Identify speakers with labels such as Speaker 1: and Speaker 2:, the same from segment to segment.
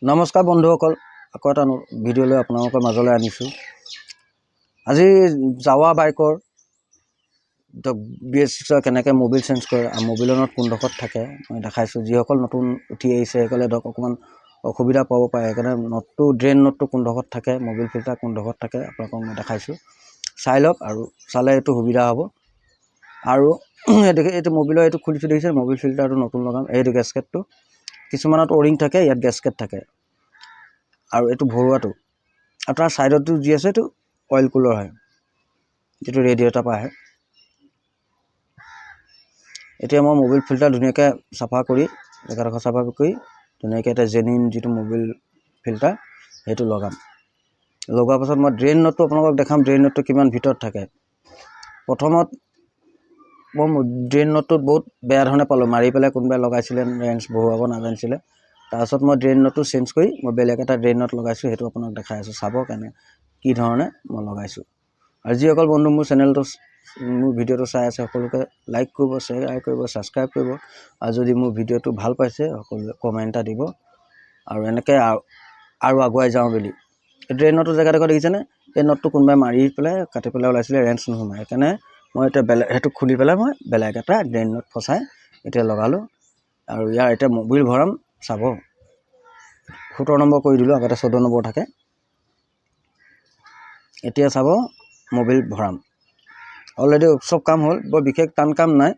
Speaker 1: নমস্কাৰ বন্ধুসকল, আকৌ এটা ভিডিঅ' লৈ আপোনালোকৰ মাজলৈ আনিছোঁ। আজি জাৱা বাইকৰ BS6 কেনেকৈ মোবিল চেঞ্জ কৰে আৰু মোবিলৰ নট কোনডোখৰত থাকে মই দেখাইছোঁ। যিসকল নতুন উঠি আহিছে সেইসকলে ধৰক অকণমান অসুবিধা পাব পাৰে, সেইকাৰণে নটটো ড্ৰেইন নটটো কোনডোখৰত থাকে, মোবিল ফিল্টাৰ কোনডোখৰত থাকে আপোনালোকক মই দেখাইছোঁ। চাই লওক আৰু চালে এইটো সুবিধা হ'ব। আৰু এইটো মোবিলৰ এইটো খুলি থৈ দেখিছে, মোবিল ফিল্টাৰটো নতুন লগাম। এইটো গেছকেটটো কিছুমানত অ'ৰিং থাকে, ইয়াত গেছকেট থাকে। আৰু এইটো ভৰুৱাটো আৰু তাৰ ছাইডতো যি আছে এইটো অইল কুলাৰ হয়, যিটো ৰেডিঅ'টাৰ পৰা আহে। এতিয়া মই মোবিল ফিল্টাৰ ধুনীয়াকৈ চাফা কৰি জেগাডোখৰ চাফা কৰি ধুনীয়াকৈ এটা জেনুইন যিটো মোবিল ফিল্টাৰ সেইটো লগাম। লগোৱাৰ পাছত মই ড্ৰেইন নটটো আপোনালোকক দেখাম, ড্ৰেইন নটটো কিমান ভিতৰত থাকে। প্ৰথমত মই ড্ৰেইন নটটোত বহুত বেয়া ধৰণে পালোঁ, মাৰি পেলাই কোনোবাই লগাইছিলে, ৰেঞ্চ বহুৱাব নাজানিছিলে। তাৰপাছত মই ড্ৰেইন নটটো চেঞ্জ কৰি মই বেলেগ এটা ড্ৰেইন নট লগাইছোঁ, সেইটো আপোনাক দেখাই আছোঁ। চাব কেনে কি ধৰণে মই লগাইছোঁ। আৰু যিসকল বন্ধু মোৰ চেনেলটো মোৰ ভিডিঅ'টো চাই আছে সকলোকে লাইক কৰিব, শ্বেয়াৰ কৰিব, ছাবস্ক্ৰাইব কৰিব। আৰু যদি মোৰ ভিডিঅ'টো ভাল পাইছে সকলোৱে কমেণ্ট এটা দিব আৰু এনেকৈ আৰু আগুৱাই যাওঁ বুলি। এই ড্ৰেইন নটৰ জেগাডোখৰ দেখিছেনে? এই নটটো কোনোবাই মাৰি পেলাই কাটি পেলাই ওলাইছিলে, ৰেঞ্চ নোসোমায়। সেইকাৰণে মই এতিয়া সেইটো খুলি পেলাই মই বেলেগ এটা ড্ৰেইন নট ফচাই এতিয়া লগালোঁ। আৰু ইয়াৰ এতিয়া মোবিল ভৰাম, চাব। 17 নম্বৰ কৰি দিলোঁ, আগতে 14 নম্বৰ থাকে। এতিয়া চাব মোবিল ভৰাম। অলৰেডি চব কাম হ'ল, বৰ বিশেষ টান কাম নাই।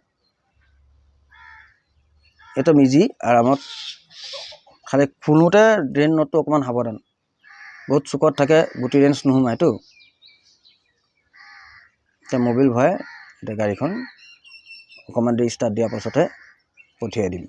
Speaker 1: এইটো ইজি আৰামত, খালি খোলোতে ড্ৰেইন নটটো অকণমান সাৱধান, বহুত চুকত থাকে, গুটি ৰেঞ্চ নোসোমায়তো। এতিয়া মোবিল ভৰাই এতিয়া গাড়ীখন অকণমান দেৰি ষ্টাৰ্ট দিয়াৰ পাছতহে পঠিয়াই দিম।